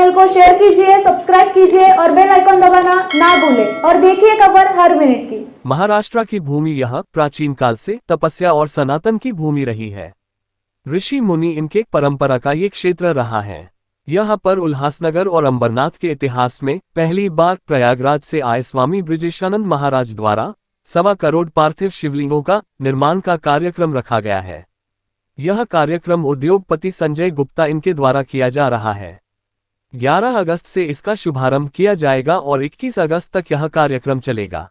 Channel को share कीजिए, subscribe कीजिए और बेल आइकन दबाना ना भूलें और देखिए खबर हर मिनट की। महाराष्ट्र की भूमि यह प्राचीन काल से तपस्या और सनातन की भूमि रही है। ऋषि मुनि इनके परंपरा का ये क्षेत्र रहा है। यहाँ पर उल्हासनगर और अंबरनाथ के इतिहास में पहली बार प्रयागराज से आए स्वामी बृजेशानंद महाराज द्वारा 1.25 करोड़ पार्थिव शिवलिंगों का निर्माण का कार्यक्रम रखा गया है। यह कार्यक्रम उद्योगपति संजय गुप्ता इनके द्वारा किया जा रहा है। 11 अगस्त से इसका शुभारंभ किया जाएगा और 21 अगस्त तक यह कार्यक्रम चलेगा।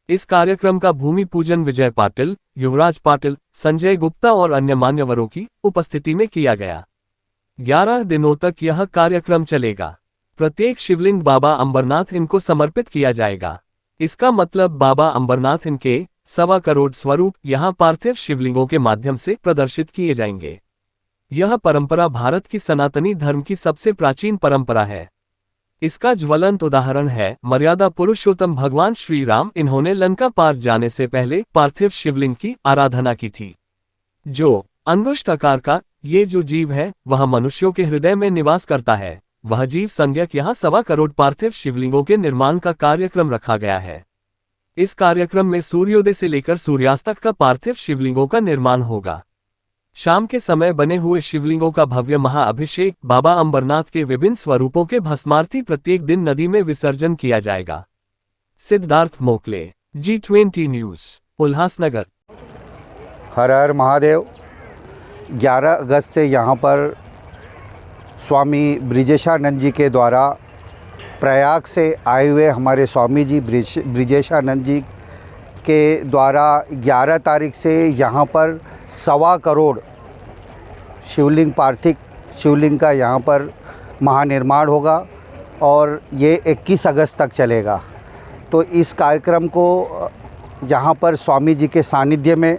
इस कार्यक्रम का भूमि पूजन विजय पाटिल, युवराज पाटिल, संजय गुप्ता और अन्य मान्यवरों की उपस्थिति में किया गया। 11 दिनों तक यह कार्यक्रम चलेगा। प्रत्येक शिवलिंग बाबा अंबरनाथ इनको समर्पित किया जाएगा। इसका मतलब बाबा अंबरनाथ इनके 1.25 करोड़ स्वरूप यहाँ पार्थिव शिवलिंगों के माध्यम से प्रदर्शित किए जाएंगे। यह परंपरा भारत की सनातनी धर्म की सबसे प्राचीन परंपरा है। इसका ज्वलंत उदाहरण है मर्यादा पुरुषोत्तम भगवान श्री राम। इन्होंने लंका पार जाने से पहले पार्थिव शिवलिंग की आराधना की थी। जो अंगुष्ठ आकार का ये जो जीव है वह मनुष्यों के हृदय में निवास करता है। वह जीव संज्ञक यहाँ 1.25 करोड़ पार्थिव शिवलिंगों के निर्माण का कार्यक्रम रखा गया है। इस कार्यक्रम में सूर्योदय से लेकर सूर्यास्त तक का पार्थिव शिवलिंगों का निर्माण होगा। शाम के समय बने हुए शिवलिंगों का भव्य महाअभिषेक बाबा अंबरनाथ के विभिन्न स्वरूपों के भस्मार्थी प्रत्येक दिन नदी में विसर्जन किया जाएगा। Siddharth Mokle, G20 news, Ulhasnagar. हर हर महादेव। 11 अगस्त से यहाँ पर स्वामी बृजेशानंद जी के द्वारा प्रयाग से आए हुए हमारे स्वामी जी बृजेशानंद जी के द्वारा 11 तारीख से यहाँ पर 1.25 करोड़ शिवलिंग पार्थिव शिवलिंग का यहाँ पर महानिर्माण होगा और ये 21 अगस्त तक चलेगा। तो इस कार्यक्रम को यहाँ पर स्वामी जी के सानिध्य में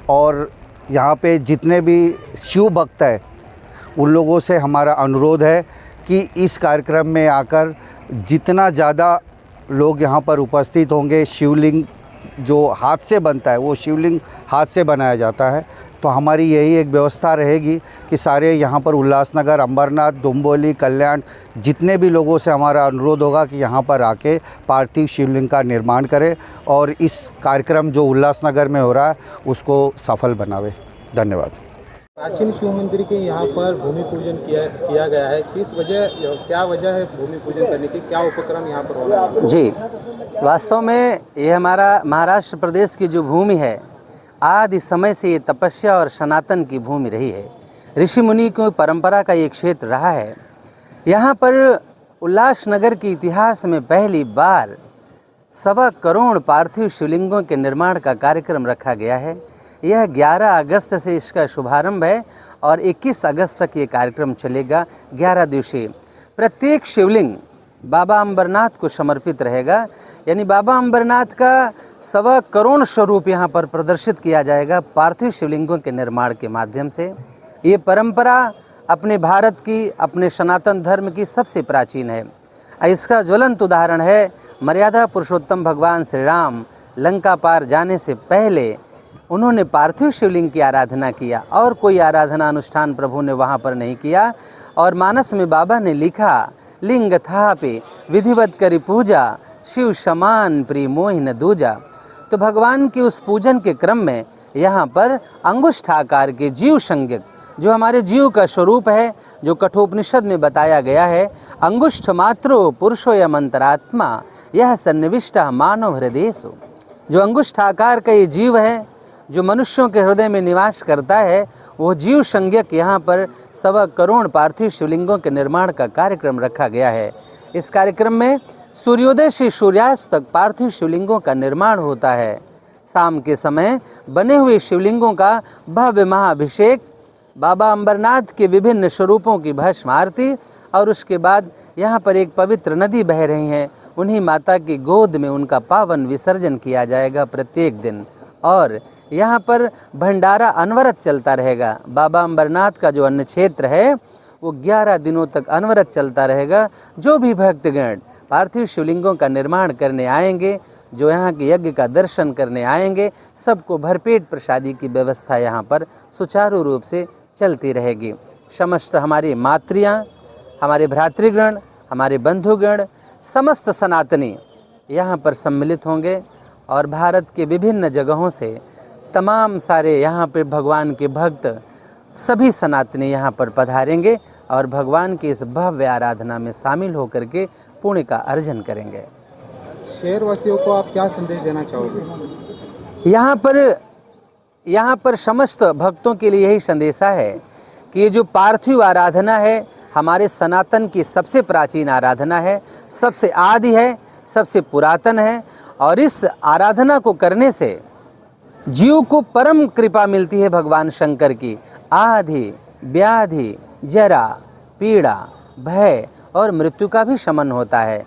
और यहाँ पे जितने भी शिव भक्त हैं उन लोगों से हमारा अनुरोध है कि इस कार्यक्रम में आकर जितना ज़्यादा लोग यहाँ पर उपस्थित होंगे, शिवलिंग जो हाथ से बनता है वो शिवलिंग हाथ से बनाया जाता है, तो हमारी यही एक व्यवस्था रहेगी कि सारे यहाँ पर उल्लासनगर, अंबरनाथ, डोंबिवली, कल्याण जितने भी लोगों से हमारा अनुरोध होगा कि यहाँ पर आके पार्थिव शिवलिंग का निर्माण करें और इस कार्यक्रम जो उल्लासनगर में हो रहा है उसको सफल बनावे। धन्यवाद। प्राचीन शिव मंदिर के यहाँ पर भूमि पूजन किया गया है। क्या वजह है भूमि पूजन करने की? क्या उपक्रम यहाँ पर हो रहा है? जी, वास्तव में ये हमारा महाराष्ट्र प्रदेश की जो भूमि है आदि समय से ये तपस्या और सनातन की भूमि रही है। ऋषि मुनि की परंपरा का ये क्षेत्र रहा है। यहाँ पर उल्लासनगर के इतिहास में पहली बार 1.25 करोड़ पार्थिव शिवलिंगों के निर्माण का कार्यक्रम रखा गया है। यह 11 अगस्त से इसका शुभारंभ है और 21 अगस्त तक ये कार्यक्रम चलेगा। 11 दिवसीय प्रत्येक शिवलिंग बाबा अंबरनाथ को समर्पित रहेगा। यानी बाबा अंबरनाथ का 1.25 करोड़ स्वरूप यहाँ पर प्रदर्शित किया जाएगा पार्थिव शिवलिंगों के निर्माण के माध्यम से। ये परंपरा अपने भारत की, अपने सनातन धर्म की सबसे प्राचीन है। इसका ज्वलंत उदाहरण है मर्यादा पुरुषोत्तम भगवान श्री राम लंका पार जाने से पहले उन्होंने पार्थिव शिवलिंग की आराधना किया और कोई आराधना अनुष्ठान प्रभु ने वहाँ पर नहीं किया। और मानस में बाबा ने लिखा, लिंग थापे विधिवत करी पूजा, शिव समान प्रिय मोहि न दूजा। तो भगवान की उस पूजन के क्रम में यहाँ पर अंगुष्ठ आकार के जीव संज्ञक जो हमारे जीव का स्वरूप है, जो कठोपनिषद में बताया गया है, अंगुष्ठ मात्रो पुरुषोयम अंतरात्मा यह सन्निविष्ट मानव हृदयेषु। जो अंगुष्ठ आकार का ये जीव है जो मनुष्यों के हृदय में निवास करता है, वो जीव संज्ञक यहाँ पर 1.25 करोड़ पार्थिव शिवलिंगों के निर्माण का कार्यक्रम रखा गया है। इस कार्यक्रम में सूर्योदय से सूर्यास्त तक पार्थिव शिवलिंगों का निर्माण होता है। शाम के समय बने हुए शिवलिंगों का भव्य महाअभिषेक, बाबा अंबरनाथ के विभिन्न स्वरूपों की भस्म आरती और उसके बाद यहाँ पर एक पवित्र नदी बह रही है, उन्हीं माता की गोद में उनका पावन विसर्जन किया जाएगा प्रत्येक दिन। और यहाँ पर भंडारा अनवरत चलता रहेगा। बाबा अंबरनाथ का जो अन्न क्षेत्र है वो 11 दिनों तक अनवरत चलता रहेगा। जो भी भक्तगण पार्थिव शिवलिंगों का निर्माण करने आएंगे, जो यहाँ के यज्ञ का दर्शन करने आएंगे, सबको भरपेट प्रसादी की व्यवस्था यहाँ पर सुचारू रूप से चलती रहेगी। समस्त हमारी मातृयाँ, हमारे भ्रातृगण, हमारे बंधुगण, समस्त सनातनी यहाँ पर सम्मिलित होंगे और भारत के विभिन्न जगहों से तमाम सारे यहाँ पे भगवान के भक्त सभी सनातनी यहाँ पर पधारेंगे और भगवान की इस भव्य आराधना में शामिल होकर के पुण्य का अर्जन करेंगे। शहर वासियों को आप क्या संदेश देना चाहोगे? यहाँ पर समस्त भक्तों के लिए यही संदेशा है कि ये जो पार्थिव आराधना है हमारे सनातन की सबसे प्राचीन आराधना है, सबसे आदि है, सबसे पुरातन है और इस आराधना को करने से जीव को परम कृपा मिलती है भगवान शंकर की। आधि, व्याधि, जरा, पीड़ा, भय और मृत्यु का भी शमन होता है।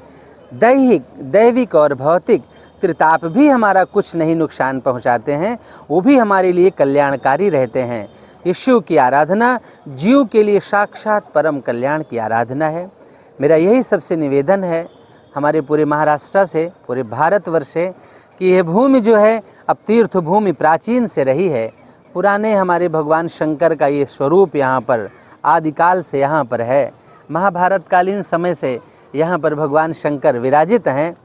दैविक और भौतिक त्रिताप भी हमारा कुछ नहीं नुकसान पहुंचाते हैं, वो भी हमारे लिए कल्याणकारी रहते हैं। ये शिव की आराधना जीव के लिए साक्षात परम कल्याण की आराधना है। मेरा यही सबसे निवेदन है हमारे पूरे महाराष्ट्र से, पूरे भारतवर्ष से, कि यह भूमि जो है अब तीर्थ भूमि प्राचीन से रही है। पुराने हमारे भगवान शंकर का ये स्वरूप यहाँ पर आदिकाल से यहाँ पर है। महाभारत कालीन समय से यहाँ पर भगवान शंकर विराजित हैं।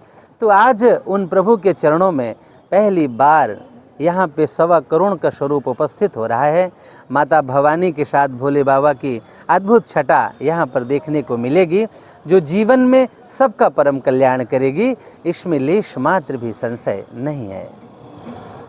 तो आज उन प्रभु के चरणों में पहली बार यहाँ पे 1.25 करोड़ का स्वरूप उपस्थित हो रहा है। माता भवानी के साथ भोले बाबा की अद्भुत छटा यहाँ पर देखने को मिलेगी, जो जीवन में सबका परम कल्याण करेगी। इसमें लेश मात्र भी संशय नहीं है।